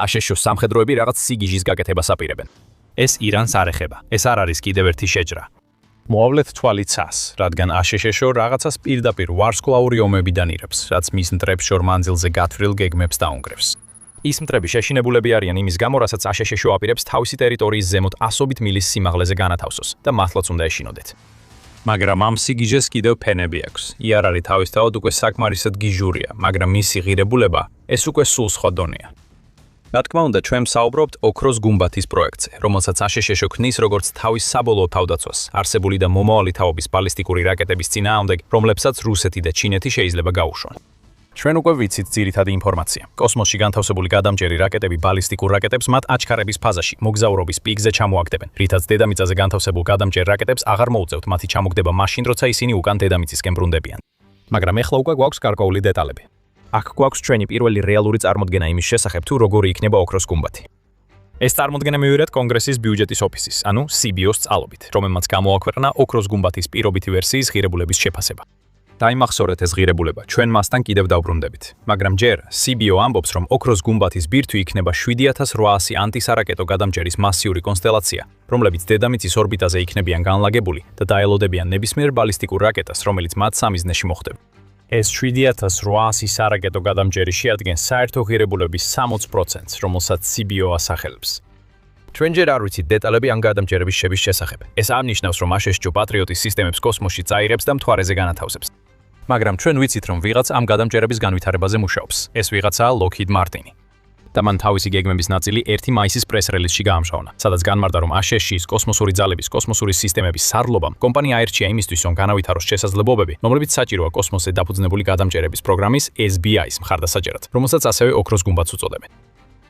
აშშ-ის სამხედროები რაღაც სიგიჟის გაკეთებას აპირებენ. ეს ირანს არ ეხება. ეს არ არის კიდევ ერთი შეჭრა. მოავლეთ თვალი ცას, რადგან აშშ რაღაცას პირდაპირ ვარსკვლავური ომებიდან ირებს, რაც მის მტრებს შორ მანძილზე გათვლილ გეგმებს დაუნგრევს. ის მტრები შეშინებულები არიან იმის გამო, რასაც აშშ აპირებს თავისი ტერიტორიის ზემოთ ასობით მილის სიმაღლეზე განათავსოს და მართლაც უნდა ეშინოდეთ. მაგრამ ამ სიგიჟეს კიდევ ფენები აქვს. იარარი თავისთავად უკვე საკმარისად გიჟურია, მაგრამ მისი ღირებულება ეს უკვე სულ სხვა დონეა. რა თქმა უნდა, ჩვენ ვსაუბრობთ ოქროს გუმბათის პროექტზე, რომელსაც აშშ ქმნის როგორც თავის საბოლოო თავდაცვას, არსებული და მომავალი თაობის ბალისტიკური რაკეტების წინააღმდეგ, რომლებსაც რუსეთი და ჩინეთი შეიძლება გაუშვან. ჩვენ უკვე ვიცით ძირითადი ინფორმაცია. კოსმოსში განთავსებული გადამჭერი რაკეტები ბალისტიკურ რაკეტებს მათ აჩქარების ფაზაში, მოგზაურობის პიკზე ჩამოაგდებენ, რითაც დედამიწაზე განთავსებულ გადამჭერ რაკეტებს აღარ მოუწევთ მათი ჩამოგდება მაშინ, როცა ისინი უკან დედამიწისკენ ბრუნდებიან. მაგრამ ეხლა უკვე გვაქვს გარკვეული დეტალები. აქ გვაქვს ჩვენი პირველი რეალური წარმოდგენა იმის შესახებ, თუ როგორი იქნება ოქროს გუმბათი. ეს წარმოდგენა მივიღეთ კონგრესის ბიუჯეტის ოფისის, ანუ CBO-ს წყალობით, რომელმაც გამოაქვეყნა ოქროს გუმბათის პირობითი ვერსიის ღირებულების შეფასება. დაიმახსოვრეთ ეს ღირებულება, ჩვენ მასთან კიდევ დავბრუნდებით. მაგრამ ჯერ CBO ამბობს, რომ ოქროს გუმბათის ბირთვი იქნება 7800 ანტისარაკეტო გადამჭერის მასიური კონსტელაცია, რომლებიც დედამიწის ორბიტაზე იქნებიან განლაგებული და დაელოდებიან ნებისმიერ ბალისტიკურ რაკეტას, რომელიც მათ სამიზნეში მოხვდება. ეს 7800 სარაკეტო გადამჭერი შეადგენს საერთო ღირებულების 60%-ს, რომელსაც CBO ასახელებს. ჩვენ ჯერ არ ვიცით დეტალები ამ გადამჭერების შეების შესახებ. ეს აღნიშნავს, რომ აშშ პატრიოტის სისტემებს კოსმოსში წაიღებს და მთვარეზე განათავსებს. მაგრამ ჩვენ ვიცით, რომ ვიღაც ამ გადამჭერების განვითარებაზე მუშაობს. ეს ვიღაცაა Lockheed Martin. და მან თავისი გეგმების ნაწილი 1 მაისის პრეს-რელიზში გაამჟღავნა, სადაც განმარტა, რომ აშშ-ის კოსმოსური ძალების კოსმოსური სისტემების სარლობამ კომპანია აირჩია იმისთვის, რომ განავითაროს შესაძლებლობები, რომლებიც საჭიროა კოსმოსზე დაფუძნებული გადამჭერების პროგრამის SBI-ის მხარდასაჭერად, რომელსაც ასევე ოქროს გუმბათს უწოდებენ.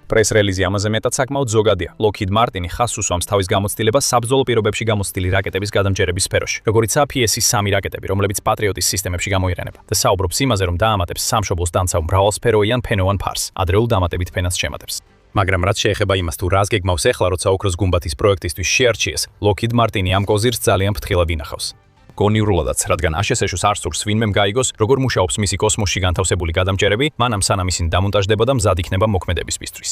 პრეს-რელიზი ამაზე მეტად საკმაოდ ზოგადია. Lockheed Martin ხაზს უსვამს თავის გამოცდილებას საბრძოლო პირობებში გამოცდილი რაკეტების გადამჭერების სფეროში, როგორიცაა PS-3 რაკეტები, რომლებიც პატრიოტის სისტემებში გამოიყენება და საუბრობს იმაზე, რომ დაამატებს სამშობლოს დანცავ მრავალსფეროიან ფენოვან ფარს, ადრეულ დამატებით ფენას შემატებს. მაგრამ რაც შეეხება იმას, თუ რას გეგმავს ახლა, როცა ოქროს გუმბათის პროექტისთვის შეარჩიეს, Lockheed Martin ამ კოზირს ძალიან ფრთხილად ინახავს. გონიურულადაც, რადგან აშშ-ს არ სურს ვინმემ გაიგოს, როგორ მუშაობს მისი კოსმოსში განთავსებული გადამჭერები, მანამ სანამ ისინი დამონტაჟდება და მზად იქნება მოქმედებისათვის.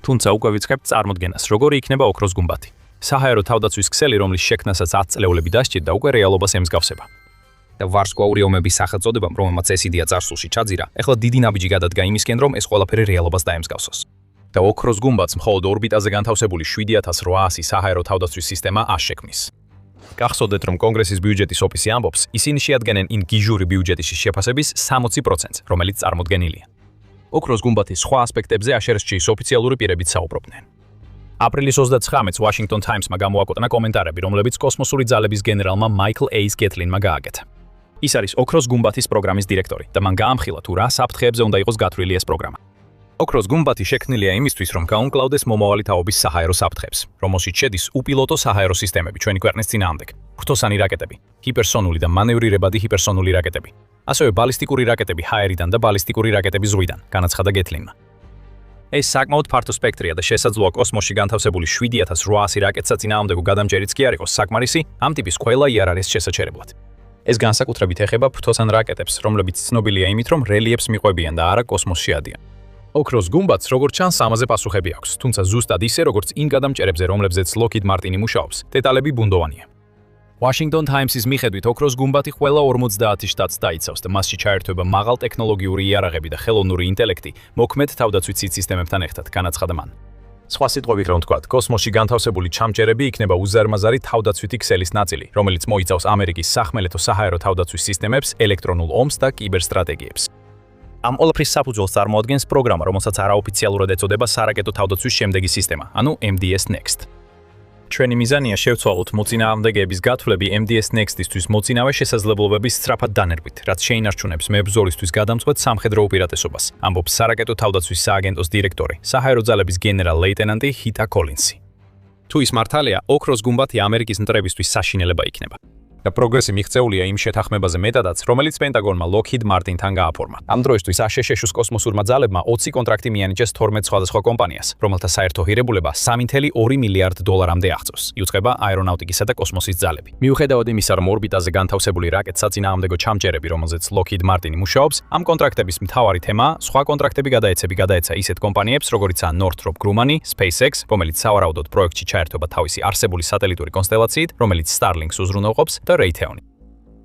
თუმცა უკვე ვიწყებთ წარმოდგენას, როგორი იქნება ოქროს გუმბათი. საჰაერო თავდაცვის ქსელი, რომლის შექმნასაც 10 წლეულები დასჭირდა, უკვე რეალობას ემსგავსება. და ვარსკვლავური ომების სახელწოდებამ, რომელმაც ეს იდეა წარსულში ჩაძირა, ეხლა დიდი ნაბიჯი გადადგა იმისკენ, რომ ეს ყველაფერი რეალობას დაემსგავსოს. და ოქროს გუმბათს მხოლოდ ორბიტაზე განთავსებული 7800 საჰაერო თავდაცვის სისტემა არ შექმნის. გახსოვდეთ, რომ კონგრესის ბიუჯეტის ოფისი ამბობს, ისინი შეადგენენ იმ გიჟური ბიუჯეტის შეფასების 60%-ს, რომელიც წარმოდგენილია. ოქროს გუმბათის სხვა ასპექტებზე აშშ-ის ოფიციალური პირებიც საუბრობდნენ. აპრილის 29-ს Washington Times-მა გამოაკვეთნა კომენტარები, რომლებიც კოსმოსური ძალების გენერალმა Michael A. Gatlinმა გააკეთა. ის არის ოქროს გუმბათის პროგრამის დირექტორი და მან გაამხილა, თუ რა საფრთხეებზე უნდა იყოს გათვლილი ეს პროგრამა. ოქროს გუმბათი შექმნილია იმისთვის, რომ გაუმკლავდეს მომავალი თაობის საჰაერო საფრთხებს, რომელშიც შედის უპილოტო საჰაერო სისტემები ჩვენი ქვეყნის წინააღმდეგ, ფრთოსანი რაკეტები, ჰიპერსონული და მანევრირებადი ჰიპერსონული რაკეტები, ასევე ბალისტიკური რაკეტები ჰაერიდან და ბალისტიკური რაკეტები ზღვიდან, განაცხადა Gatlinმა. ეს საკმაოდ ფართო სპექტრია და შესაძლოა კოსმოსში განთავსებული 7800 რაკეტსა წინააღმდეგო გადამჭერიც კი არ იყოს საკმარისი ამ ტიპის ყველა იარარის შესაჩერებლად. ეს განსაკუთრებით ეხება ფრთოსან რაკეტებს, რომლებიც ცნობილია იმით, რომ რელიეფს მიყვებიან და არა კოსმოსში ადიან. ოქროს გუმბათს როგორც ჩანს ამაზე პასუხები აქვს, თუმცა ზუსტად ისე როგორც იმ გადამჭერებზე, რომლებზეც Lockheed Martin მუშაობს, დეტალები ბუნდოვანია. Washington Times-ის მიხედვით ოქროს გუმბათი ყველა 50 შტატს დაიცავს და მასში ჩაერთვება მაღალტექნოლოგიური იარაღები და ხელოვნური ინტელექტი მოქმედ თავდაცვითი სისტემებთან ერთად, განაცხადა მან. სხვა სიტყვებით რომ ვთქვათ, კოსმოსში განთავსებული ჩამჭერები იქნება უზარმაზარი თავდაცვითი ქსელის ნაწილი, რომელიც მოიცავს ამერიკის სახმელეთო საჰაერო თავდაცვის სისტემებს, ელექტრონულ ომს და კიბერსტრატეგიებს. ამ ყველაფრის საფუძველს წარმოადგენს პროგრამა, რომელსაც არაოფიციალურად ეწოდება სარაკეტო თავდაცვის შემდეგი სისტემა, ანუ MDS Next. ჩვენი მიზანია შევცვალოთ მოწინააღმდეგეების გათვლები MDS Next-ისთვის მოწინავე შესაძლებლობების სწრაფად დანერგვით, რაც შეინარჩუნებს მებრძოლისთვის გადამწყვეტ სამხედრო უპირატესობას, ამბობს სარაკეტო თავდაცვის სააგენტოს დირექტორი, საჰაერო ძალების გენერალ-ლეიტენანტი ჰიტა კოლინსი. თუ ის მართალია, ოქროს გუმბათი ამერიკის მტრებისთვის საშინელება იქნება. და პროგრესი მიღწეულია იმ შეთანხმებაზე მეტადაც, რომელიც პენტაგონმა Lockheed Martin-თან გააფორმა. ამ დროისთვის აშშ-ს კოსმოსურმა ძალებმა 20 კონტრაქტი მიანიჭეს 12 სხვადასხვა კომპანიას, რომელთა საერთო ღირებულება 3.2 მილიარდ დოლარამდე აღწევს. იუწყება აერონავტიკისა და კოსმოსის ძალები. მიუხედავად იმისა, რომ ორბიტაზე განთავსებული რაკეტ საწინააღმდეგო ჩამჭერები, რომელზეც Lockheed Martin მუშაობს, ამ კონტრაქტების მთავარი თემაა სხვა კონტრაქტები გადაეცა ისეთ კომპანიებს, როგორიცაა Northrop Grumman, SpaceX, რომელიც სავარაუდოდ პროექტში ჩაერთვება თავისი არსებული სატელიტური კონსტელაციით, რომელიც Starlink-ს უზრუნველყოფს და Raytheon.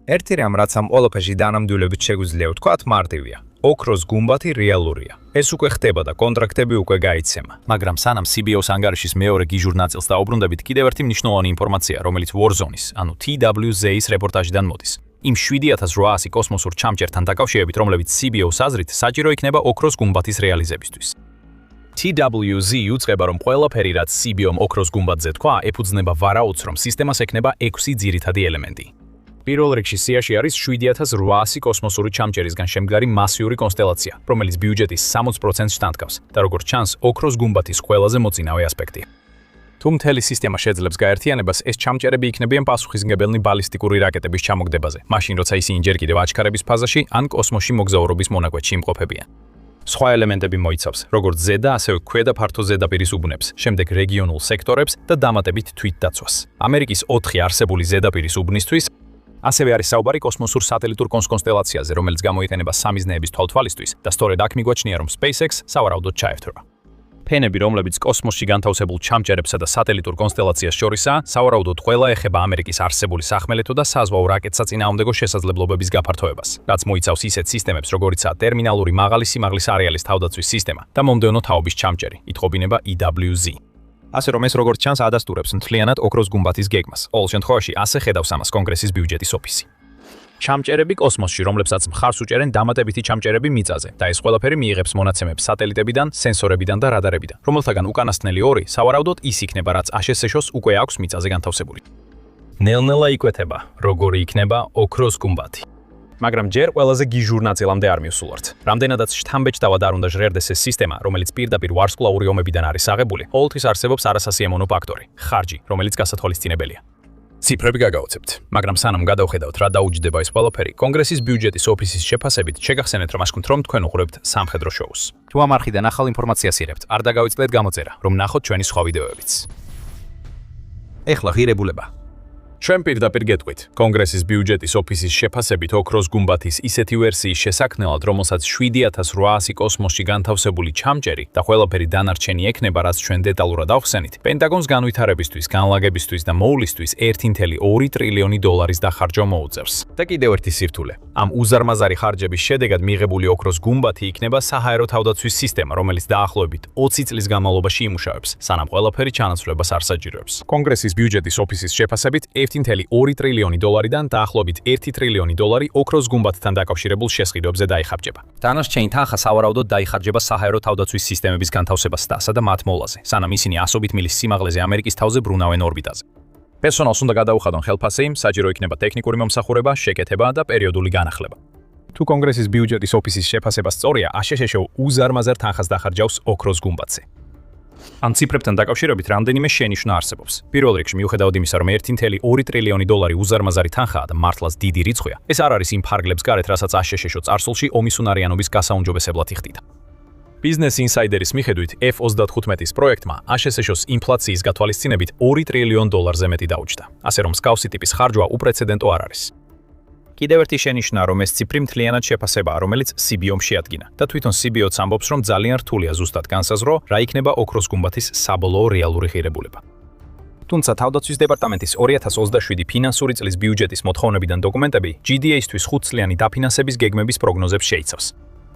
ერთი რამ, რაც ამ ყველაფერში დანამდვილებით შეგვიძლია ვთქვათ, მარტივია. ოქროს გუმბათი რეალურია. ეს უკვე ხდება და კონტრაქტები უკვე გაიცემა. მაგრამ სანამ CBO-ს ანგარიშის მეორე გიჟურ ნაწილს დაუბრუნდებით, კიდევ ერთი მნიშვნელოვანი ინფორმაცია, რომელიც Warzone-ის, ანუ TWZ-ის რეპორტაჟიდან მოდის. იმ 7800 კოსმოსურ ჩამჭერთან დაკავშირებით, რომლებიც CBO-ს აზრით საჭირო იქნება ოქროს გუმბათის რეალიზებისთვის. TWZ უწყება, რომ ყველაფერი, რაც CBO-მ ოქროს გუმბათზე თქვა, ეფუძნება ვარაუდს, რომ სისტემას ექნება 6 ძირითადი ელემენტი. პირველ რიგში სიაში არის 7800 კოსმოსური ჩამჭერისგან შემდგარი მასიური კონსტელაცია, რომელიც ბიუჯეტის 60%-ს შთანთქავს და როგორც ჩანს, ოქროს გუმბათის ყველაზე მოწინავე ასპექტია. თუ მთელი სისტემა შეძლებს გაერთიანებას, ეს ჩამჭერები იქნებიან პასუხისმგებელნი ბალისტიკური რაკეტების ჩამოგდებაზე, მაშინ როცა ისინი ჯერ კიდევ აჩქარების ფაზაში ან კოსმოსში მოგზაურობის მონაკვეთში იმყოფებიან. სხვა ელემენტები მოიცავს, როგორც ზედა, ასევე ქვედა ფართო ზედაპირის უბნებს, შემდეგ რეგიონულ სექტორებს და დამატებით თვითდაცვას. ამერიკის 4 არსებული ზედაპირის უბნისთვის ასევე არის საუბარი კოსმოსურ სატელიტურ კონსტელაციაზე, რომელიც გამოიყენება სამიზნეების თვალთვალისთვის და სწორედ აქ მიგვაჩნია, რომ SpaceX სავარაუდოდ ჩაერთვება. ფენები, რომლებიც კოსმოსში განთავსებულ ჩამჭერებსა და სატელიტურ კონსტელაციას შორისაა, სავარაუდოდ ყველა ეხება ამერიკის არსებული სახმელეთო და საზღვაო რაკეტსაწინააღმდეგო შესაძლებლობების გაფართოებას, რაც მოიცავს ისეთ სისტემებს, როგორიცაა ტერმინალური მაღალი სიმაღლის არეალის თავდაცვის სისტემა და მომდევნო თაობის ჩამჭერი, ითხოვინება EWZ. ასე რომ ეს როგორც ჩანს ადასტურებს მთლიანად ოქროს გუმბათის გეგმას. ყოველ შემთხვევაში ასე ხედავს ამას კონგრესის ბიუჯეტის ოფისი. ჩამჭერები კოსმოსში, რომლებსაც მხარს უჭერენ დამატებითი ჩამჭერები მიწაზე და ეს ყველაფერი მიიღებს მონაცემებს სატელიტებიდან, სენსორებიდან და რადარებიდან, რომელთაგან უკანასკნელი 2 სავარაუდოდ ის იქნება, რაც აშშ-ს უკვე აქვს მიწაზე განთავსებული. ნელ-ნელა იკვეთება, როგორი იქნება ოქროს გუმბათი. მაგრამ ჯერ ყველაზე გიჟურ ნაწილამდე არ მივსულართ. რამდენადაც შთამბეჭდავად არ უნდა ჟღერდეს ეს სისტემა, რომელიც პირდაპირ ვარსკვლავური ომებიდან არის აღებული, ყოველთვის არსებობს არასასიამოვნო ფაქტორი, ხარჯი, რომელიც გასათვალისწინებელია. ციფრები გაგაოცებთ, მაგრამ სანამ გადავხედავთ, რა დაუჯდება ეს ყველაფერი, კონგრესის ბიუჯეტის ოფისის შეფასებით შეგახსენეთ, რომ თქვენ უყურებთ სამხედრო შოუს. თუ ამ არხიდან ახალ ინფორმაციას იღებთ, არ დაგავიწყდეთ გამოწერა, რომ ნახოთ ჩვენი სხვა ვიდეოებიც. ეხლა ღირებულება. ჩვენ პირდაპირ გეტყვით, კონგრესის ბიუჯეტის ოფისის შეფასებით ოქროს გუმბათის ისეთი ვერსიის შესაქმნელად, რომელსაც 7800 კოსმოსში განთავსებული ჩამჭერი და ყველაფერი დანარჩენი ექნება, რაც ჩვენ დეტალურად ავხსენით, პენტაგონს განვითარებისთვის, განლაგებისთვის და მოვლისთვის 1.2 ტრილიონი დოლარის დახარჯვა მოუწევს. და კიდევ ერთი სირთულე. ამ უზარმაზარი ხარჯების შედეგად მიღებული ოქროს გუმბათი იქნება საჰაერო თავდაცვის სისტემა, რომელიც დაახლოებით 20 წლის განმავლობაში იმუშავებს, სანამ ყველაფერი ჩანაცვლებას არ საჭიროებს. კონგრესის ბიუჯეტის ოფისის შეფასებით 1.2 ტრილიონი დოლარიდან დაახლოებით 1 ტრილიონი დოლარი ოქროს გუმბათთან დაკავშირებულ შესყიდვებზე დაიხარჯება. დანარჩენი თანხა სავარაუდოდ დაიხარჯება საჰაერო თავდაცვის სისტემების განთავსებას დასა და მათ მოვლაზე, სანამ ისინი 100 მილის სიმაღლეზე ამერიკის თავზე ბრუნავენ ორბიტაზე. პერსონალს უნდა გადაუხადონ ხელფასი, საჭირო იქნება ტექნიკური მომსახურება, შეკეთება და პერიოდული განახლება. თუ კონგრესის ბიუჯეტის ოფისის შეფასება სწორია, აშშ უზარმაზარ თანხას დახარჯავს ოქროს გუმბათზე. ამ ციფრებთან დაკავშირებით რამდენიმე შენიშვნა არსებობს. პირველ რიგში, მიუხედავად იმისა, რომ 1.2 ტრილიონი დოლარი უზარმაზარი თანხაა და მართლაც დიდი რიცხვია, ეს არ არის იმ ფარგლებს გარეთ, რასაც აშშ წარსულში ომის უნარიანობის გასაუნჯობესებლად იხდიდა. Business Insider-ის მიხედვით, F-35-ის პროექტმა აშშ-ს ინფლაციის გათვალისწინებით 2 ტრილიონ დოლარზე მეტი დაუჯდა. ასე რომ მსგავსი ტიპის ხარჯვა უპრეცედენტო არ არის. კიდევ ერთი შენიშვნა, რომ ეს ციფრი მთლიანად შეფასებაა, რომელიც CBO-მ შეადგინა და თვითონ CBO-ც ამბობს, რომ ძალიან რთულია ზუსტად განსაზღვრო, რა იქნება ოქროს გუმბათის საბოლოო რეალური ღირებულება. თუმცა თავდაცვის დეპარტამენტის 2027 ფინანსური წლის ბიუჯეტის მოთხოვნებიდან დოკუმენტები GDA-ისთვის 5 წლიანი დაფინანსების გეგმების პროგნოზებს შეიცავს.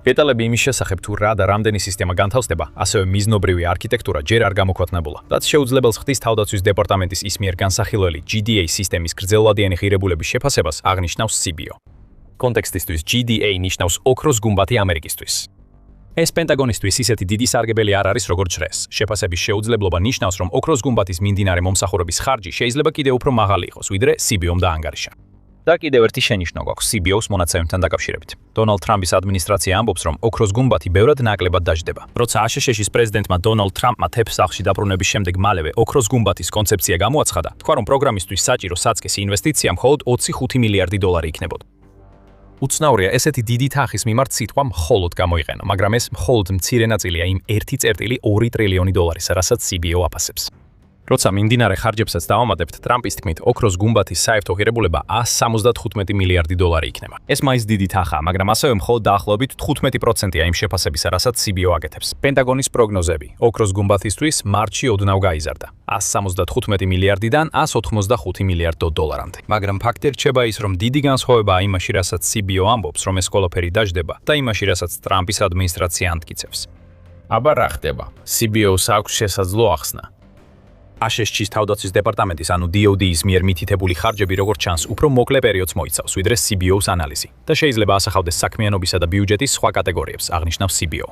დეტალები იმის შესახებ, თუ რა და რამდენი სისტემა განთავსდება, ასევე მიზნობრივი არქიტექტურა ჯერ არ გამოქვეყნებულა. რაც შეუძლებელს ხდის თავდაცვის დეპარტამენტის ის მიერ განსახილველი GDA სისტემის გრძელვადიანი ღირებულების შეფასებას აღნიშნავს CBO. კონტექსტისთვის GDA ნიშნავს ოქროს გუმბათი ამერიკისთვის. ეს პენტაგონისთვის ისეთი დიდი სარგებელი არ არის, როგორც ჟრეს. შეფასების შეუძლებლობა ნიშნავს, რომ ოქროს გუმბათის მიმდინარე მომსახურების ხარჯი შეიძლება კიდევ უფრო მაღალი იყოს, ვიდრე CBO-მ დაანგარიშა. და კიდევ ერთი შენიშვნა გვაქვს CBO-ს მონაცემებთან დაკავშირებით. დონალდ ტრამპის ადმინისტრაცია ამბობს, რომ ოქროს გუმბათი ბევრად ნაკლებად დაждდება. როცა აშშ-ის პრეზიდენტმა დონალდ ტრამპმა თეფ სახლში დაბრუნების შემდეგ მალევე ოქროს გუმბათის კონცეფცია გამოაცხადა, თქვა, რომ პროგრამისთვის საჭირო საწყისი ინვესტიცია მხოლოდ 25 მილიარდი დოლარი იქნებოდა. უცნაურია ესეთი დიდი თანხის მიმართ სიტყვა მხოლოდ გამოიყენა, მაგრამ ეს მხოლოდ მცირე ნაწილია იმ 1.2 ტრილიონი დოლარის, რასაც CBO აფასებს. როცა მიმდინარე ხარჯებსაც დავამატებთ, ტრამპის თქმით, ოქროს გუმბათის საერთო ღირებულება 175 მილიარდი დოლარი იქნება. ეს მაინც დიდი თანხაა, მაგრამ ასევე მხოლოდ დაახლოებით 15%-ია იმ შეფასებისა, რასაც CBO აკეთებს. პენტაგონის პროგნოზები ოქროს გუმბათისთვის მარტში ოდნავ გაიზარდა 175 მილიარდიდან 185 მილიარდ დოლარამდე. მაგრამ ფაქტი რჩება ის, რომ დიდი განსხვავებაა იმაში, რასაც CBO ამბობს, რომ ეს ყველაფერი დაждდება და იმაში, რასაც ტრამპის ადმინისტრაცია ამტკიცებს. აბა რა ხდება? CBO-ს აქვს შესაძლო ახსნა. აშშ-ის თავდაცვის დეპარტამენტის, ანუ DOD-ის მიერ მითითებული ხარჯები როგორც ჩანს, უფრო მოკლე პერიოდს მოიცავს, ვიდრე CBO-ს ანალიზი და შეიძლება ასახავდეს საქმიანობისა და ბიუჯეტის სხვა კატეგორიებს, აღნიშნავს CBO.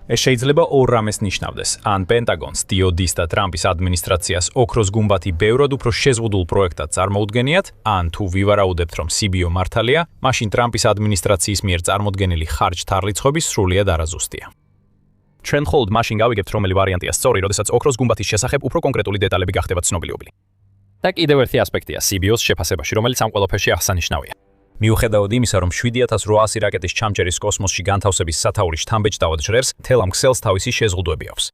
ეს შეიძლება ორ რამეს ნიშნავდეს, ან პენტაგონს, DOD-ს და ტრამპის ადმინისტრაციას ოქროს გუმბათი ბევრად უფრო შეზღუდულ პროექტად წარმოუდგენიათ, ან თუ ვივარაუდებთ, რომ CBO მართალია, მაშინ ტრამპის ადმინისტრაციის მიერ წარმოდგენილი ხარჯთა რიცხვები სრულიად არაზუსტია. ჩვენ მხოლოდ მაშინ გავიგებთ, რომელი ვარიანტია სწორი, როდესაც ოქროს გუმბათის შესახებ უფრო კონკრეტული დეტალები გახდება ცნობილი. და კიდევ ერთი ასპექტია CBO-ს შეფასებაში, რომელიც ამ ყველაფერში აღსანიშნავია. მიუხედავად იმისა, რომ 7800 რაკეტის ჩამჯერის კოსმოსში განთავსების სათაური შთამბეჭდავად ჟღერს, თელ ამ ქსელს თავისი შეზღუდვები აქვს.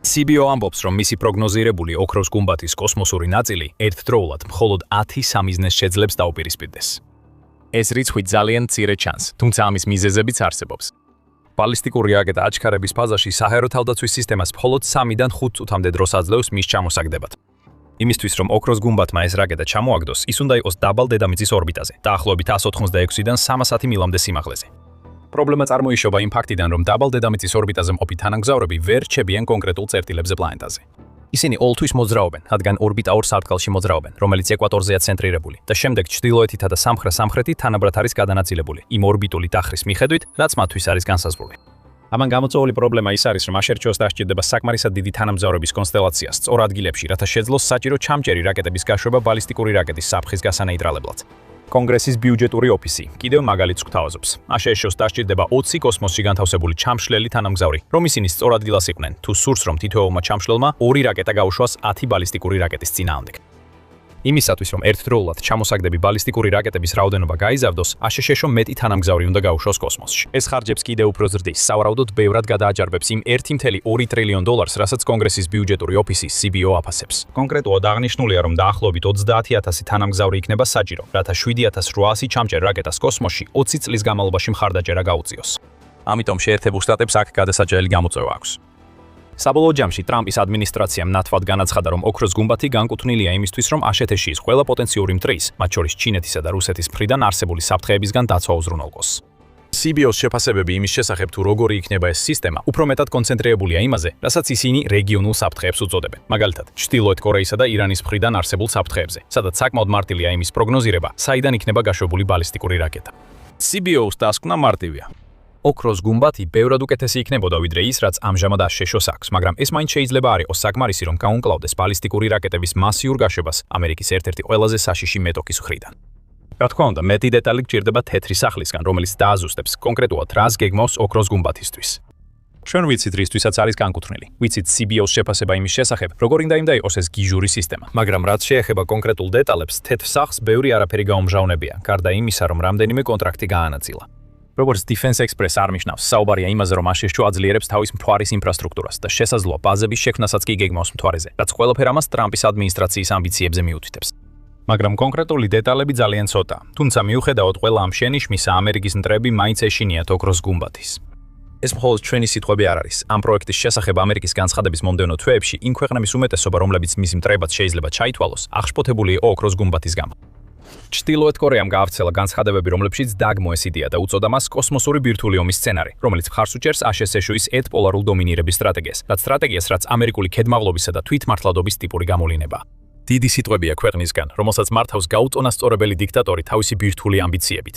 CBO ამბობს, რომ მისი პროგნოზირებული ოქროს გუმბათის კოსმოსური ნაწილი ერთდროულად მხოლოდ 10 სამიზნეს შეძლებს დაუპირისპირდეს. ეს რიცხვი ძალიან მცირე ჩანს, თუმცა ამის მიზეზებიც არსებობს. ბალისტიკური რაკეტა აჩქარების ფაზაში საჰაერო თავდაცვის სისტემას მხოლოდ 3-დან 5 წუთამდე დროს აძლევს მის ჩამოსაგდებად. იმისთვის, რომ ოქროს გუმბათმა ეს რაკეტა ჩამოაგდოს, ის უნდა იყოს დაბალ დედამიწის ორბიტაზე, დაახლოებით 186-დან 300 მილამდე სიმაღლეზე. პრობლემა წარმოიშობა იმ ფაქტიდან, რომ დაბალ დედამიწის ორბიტაზე მყოფი თანამგზავრები ვერ რჩებიან კონკრეტულ წერტილებზე პლანეტაზე. ისინი ყოველთვის მოძრაობენ, რადგან ორბიტა ორ სარტყელში მოძრაობენ, რომელიც ეკვატორზეა ცენტრირებული და შემდეგ ჩრდილოეთითა და სამხრეთ-სამხრეთით თანაბრად არის გადანაწილებული იმ ორბიტული დახრის მიხედვით, რაც მათთვის არის განსაზღვრული. ამან გამოწვეული პრობლემა ის არის, რომ აშერჩოს დასჭირდება საკმარისად დიდი თანამგზავრების კონსტელაცია სწორ ადგილებში, რათა შეძლოს საჭირო ჩამჯერი რაკეტების გაშვება ბალისტიკური რაკეტის საფრხის გასანეიტრალებად. კონგრესის ბიუჯეტური ოფისი კიდევ მაგალითს გვთავაზობს. აშშ-ს დასჭირდება 20 კოსმოსში განთავსებული ჩამშლელი თანამგზავრი, რომ ისინი სწორ ადგილას იყვნენ, თუ სურს, რომ თითოეულმა ჩამშლელმა 2 რაკეტა გაუშვას 10 ბალისტიკური რაკეტის წინააღმდეგ. იმისათვის, რომ ერთდროულად ჩამოსაგდები ბალისტიკური რაკეტების რაოდენობა გაიზარდოს, აშშ-ს მეტი თანამგზავრი უნდა გაუშვოს კოსმოსში. ეს ხარჯებს კიდევ უფრო ზრდის, სავარაუდოდ ბევრად გადააჯარბებს იმ 1.2 ტრილიონ დოლარს, რასაც კონგრესის ბიუჯეტური ოფისი CBO აფასებს. კონკრეტულად აღნიშნულია, რომ დაახლოებით 30000 თანამგზავრი იქნება საჭირო, რათა 7800 ჩამჯერ რაკეტას კოსმოსში 20 წლის განმავლობაში მხარდაჭერა გაუწიოს. ამიტომ შეერთებულ შტატებს აქ გადასაჭრელი გამოწვევა აქვს. საბოლოო ჯამში ტრამპის ადმინისტრაციამ ნათლად განაცხადა, რომ ოქროს გუმბათი განკუთვნილია იმისთვის, რომ აშშ-ის ყველა პოტენციური მტრის, მათ შორის ჩინეთისა და რუსეთის მხრიდან არსებული საფრთხეებისგან დაცვა უზრუნველყოს. CBO-ს შეფასებები იმის შესახებ, თუ როგორი იქნება ეს სისტემა, უფრო მეტად კონცენტრირებულია იმაზე, რასაც ისინი რეგიონულ საფრთხეებს უწოდებენ. მაგალითად, ჩრდილოეთ კორეისა და ირანის მხრიდან არსებულ საფრთხეებზე, სადაც საკმაოდ მარტივია იმის პროგნოზირება, საიდან იქნება გაშვებული ბალისტიკური რაკეტა. CBO-ს დასკვნა მარტივია. ოქროს გუმბათი ბევრად უკეთესი იქნებოდა, ვიდრე ის, რაც ამჟამად აშშ-ს აქვს, მაგრამ ეს მაინც შეიძლება არ იყოს საკმარისი, რომ გაუმკლავდეს ბალისტიკური რაკეტების მასიურ გაშვებას ამერიკის ერთ-ერთი ყველაზე საშიში მეტოქის მხრიდან. რა თქმა უნდა, მეტი დეტალი გჭირდება თეთრი სახლისგან, რომელიც დააზუსტებს კონკრეტულად რას გეგმავს ოქროს გუმბათისთვის. ჩვენ ვიცით, რისთვისაც არის განკუთვნილი. ვიცით CBO-ს შეფასება იმის შესახებ, როგორ უნდა იყოს ეს გიჟური სისტემა. მაგრამ რაც შეეხება კონკრეტულ დეტალებს, თეთრ სახლს ბევრი არაფერი გაუმჟავნებია, გარდა იმისა, რომ რამდენიმე კონტრაქტი გაანაწილა. როგორც Defense Express არნიშნავს, საუბარია იმაზე, რომ აშშ აძლიერებს თავის მთვარის ინფრასტრუქტურას და შესაძლოა ბაზების შექმნასაც კი გეგმავს მთვარეზე, რაც ყველაფერ ამას ტრამპის ადმინისტრაციის ამბიციებზე მიუთითებს. მაგრამ კონკრეტული დეტალები ძალიან ცოტა, თუმცა მიუხედავად ყველა ამ შენიშვნისა, ამერიკის მტრები მაინც ეშინიათ ოქროს გუმბათის. ეს მხოლოდ ჩვენი სიტყვები არ არის. ამ პროექტის შესახებ ამერიკის განცხადების მომდევნო თვეებში იმ ქვეყნების უმეტესობა, რომლებიც მის მტრებად შეიძლება ჩაითვალოს, აღშფოთებული იყო ოქროს გუმბათის გამო. ჩრდილოეთ კორეამ გაავრცელა განცხადებები, რომლებშიც დაგმო ეს იდეა და უწოდა მას კოსმოსური ბირთვული ომის სცენარი, რომელიც მხარს უჭერს აშშ-ის ერთპოლარულ დომინირების სტრატეგიას, რაც ამერიკული ქედმაღლობისა და თვითმართლადობის ტიპური გამოვლინებაა. დიდი სიტყვებია ქვეყნისგან, რომელსაც მართავს გაუტონასწორებელი დიქტატორი თავისი ბირთვული ამბიციებით.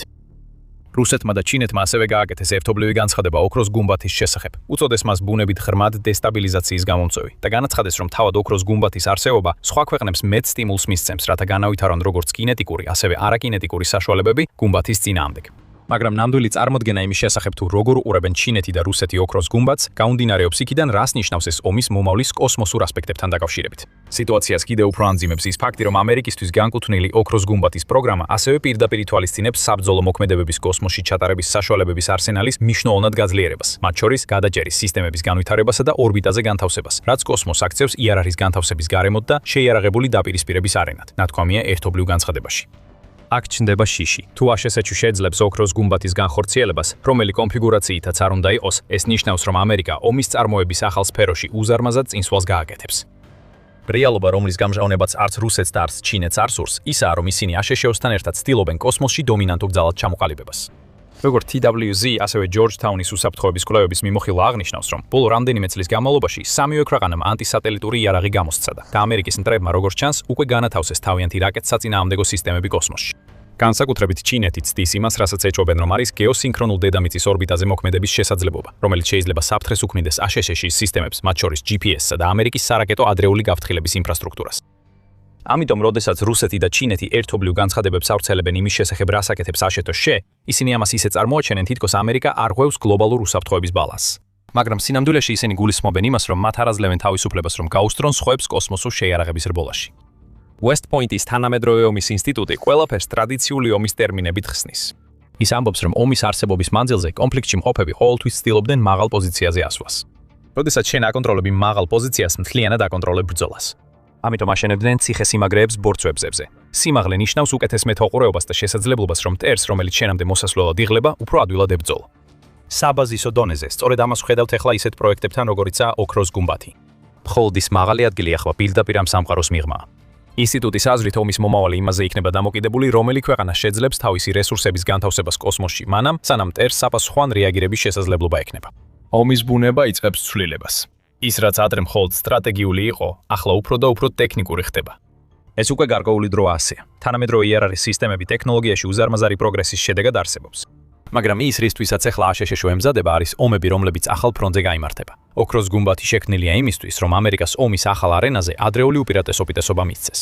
რუსეთმა და ჩინეთმა ასევე გააკეთეს ერთობლივი განცხადება ოქროს გუმბათის შესახებ. უწოდეს მას ბუნებით ღრმად დესტაბილიზაციის გამომწვევი და განაცხადეს, რომ თავად ოქროს გუმბათის არსებობა სხვა ქვეყნებს მეტ სტიმულს მისცემს, რათა განავითარონ როგორც კინეტიკური, ასევე არაკინეტიკური საშუალებები გუმბათის წინააღმდეგ. მაგრამ ნამდვილი წარმოდგენა იმის შესახებ თუ როგორ უყურებენ ჩინეთი და რუსეთი ოქროს გუმბათს, გაუნდინარეობს იქიდან, რას ნიშნავს ეს ომის მომავლის კოსმოსურ ასპექტებთან დაკავშირებით. სიტუაციას კიდევ უფრო ანძიმებს ის ფაქტი, რომ ამერიკისთვის განკუთვნილი ოქროს გუმბათის პროგრამა ასევე პირდაპირ ითვალისწინებს საბრძოლო მოქმედებების კოსმოსში ჩატარების საშუალებების არსენალის მნიშვნელოვნად გაძლიერებას, მათ შორის გადაჭერის სისტემების განვითარებასა და ორბიტაზე განთავსებას, რაც კოსმოსს აქცევს იარაღის განთავსების გარემოთ და შეიარაღებული დაპირისპირების არენად, ნათქვამია ერთობლივ განცხადებაში. აქ ჩნდება შიში. თუ აშშ შეძლებს ოქროს გუმბათის განხორციელებას, რომელი კონფიგურაციითაც არ უნდა იყოს, ეს ნიშნავს, რომ ამერიკა ომის წარმოების ახალ სფეროში უზარმაზად წინსვლას გააკეთებს. რეალობა, რომლის გამჟღავნებაც არც რუსეთს და არც ჩინეთს არ სურს, ისაა, რომ ისინი აშშ-ოსთან ერთად ცდილობენ კოსმოსში დომინანტურ ძალად ჩამოყალიბებას. როგორც TWZ, ასევე ჯორჯთაუნის უსაფრთხოების კვლევების მიმოხილვა აღნიშნავს, რომ ბოლო რამდენიმე წლის განმავლობაში სამივე ქვეყანამ ანტისატელიტური იარაღი გამოსცადა და ამერიკის მტრებმა, როგორც ჩანს, უკვე განათავსეს თავიანთი რაკეტსაწინააღმდეგო სისტემები კოსმოსში. განსაკუთრებით ჩინეთი ცდის იმას, რასაც ეჭვობენ, რომ არის გეოსინქრონულ დედამიწის ორბიტაზე მოქმედების შესაძლებლობა, რომელიც შეიძლება საფრთხეს უქმნიდეს აშშ-ის სისტემებს, მათ შორის GPS-სა და ამერიკის სარაკეტო ადრეული გაფრთხილების ინფრასტრუქტურას. ამიტომ, როდესაც რუსეთი და ჩინეთი ერთობლივ განცხადებებს ავრცელებენ იმის შესახებ, რას აკეთებს აშშ, ისინი ამას ისე წარმოაჩენენ, თითქოს ამერიკა არ ღვევს გლობალურ უსაფრთხოების ბალანსს. მაგრამ სინამდვილეში ისინი გულისხმობენ იმას, რომ მათ არ აძლევენ თავისუფლებას, რომ გაუსწრონ სხვებს კოსმოსურ შეიარაღების რბოლაში. West Point-ის თანამედროვე ომის ინსტიტუტი ყველაფერს ტრადიციული ომის ტერმინებით ხსნის. ის ამბობს, რომ ომის არსებობის მანძილზე კონფლიქტში მყოფები ყოველთვის ცდილობდნენ მაღალ პოზიციაზე ასვლას. როდესაც შენ აკონტროლები მაღალ პოზიციას, მთლიანად აკონტროლებ ბრძოლას. ამიტომ აშენებდნენ ციხესიმაგრეებს ბორცვებზე. სიმაღლე ნიშნავს უკეთეს მეთვალყურეობას და შესაძლებლობას, რომ მტერს, რომელიც შენამდე მოსასვლელად იღლება, უფრო ადვილად ებრძოლო. საბაზისო დონეზე, სწორედ ამას ვხედავთ ახლა ისეთ პროექტებთან, როგორიცაა ოქროს გუმბათი. მხოლოდ ის მაღალი ადგილი ახლა პირდაპირ ამ სამყაროს მიღმა. ინსტიტუტის აზრით ომის მომავალი იმაზე იქნება დამოკიდებული, რომელი ქვეყანა შეძლებს თავისი რესურსების განთავსებას კოსმოსში, მანამ სანამ მტერს საპასუხოვან რეაგირების შესაძლებლობა ექნება. ომის ბუნება იწყებს ცვლილებას. ის რაც ადრე მხოლოდ სტრატეგიული იყო, ახლა უფრო და უფრო ტექნიკური ხდება. ეს უკვე გარკვეული დროა ასეა. თანამედროვე იარაღის სისტემები ტექნოლოგიაში უზარმაზარი პროგრესის შედეგად არსებობს. მაგრამ ის, რისთვისაც ახლა აშშ ემზადება, არის ომები, რომლებიც ახალ ფრონტზე გაიმართება. ოქროს გუმბათი შექმნილია იმისთვის, რომ ამერიკას ომის ახალ არენაზე ადრეული უპირატესობა მისცეს.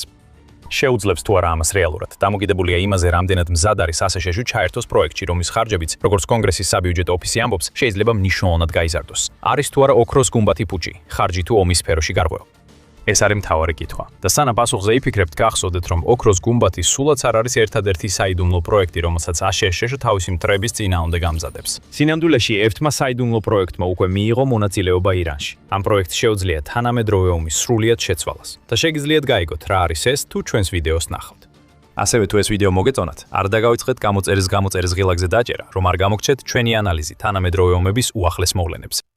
შეუძლებს თუ არა ამას რეალურად. დამოკიდებულია იმაზე, რამდენად მზად არის აშშ ჩაერთოს პროექტში, რომლის ხარჯებიც, როგორც კონგრესის საბიუჯეტო ოფისი ამბობს, შეიძლება მნიშვნელოვნად გაიზარდოს. არის თუ არა ოქროს გუმბათი ფუჭი, ხარჯი თუ ომის სფეროში გარღვევა. ეს არის მთავარი კითხვა. და სანამ პასუხზე იფიქრებთ, გახსოვდეთ, რომ ოქროს გუმბათი სულაც არ არის ერთადერთი საიდუმლო პროექტი, რომელსაც აშშ თავისი მტრების წინააღმდეგ ამზადებს. სინამდვილეში ერთმა საიდუმლო პროექტმა უკვე მიიღო მონაწილეობა ირანში. ამ პროექტს შეუძლია თანამედროვე ომის სრულიად შეცვალას. და შეგიძლიათ გაიგოთ, რა არის ეს, თუ ჩვენს ვიდეოს ნახავთ. ასევე თუ ეს ვიდეო მოგეწონათ, არ დაგავიწყდეთ გამოწერის ღილაკზე დაჭერა, რომ არ გამოგჩეთ ჩვენი ანალიზი თანამედროვე ომების უახლეს მოვლენებზე.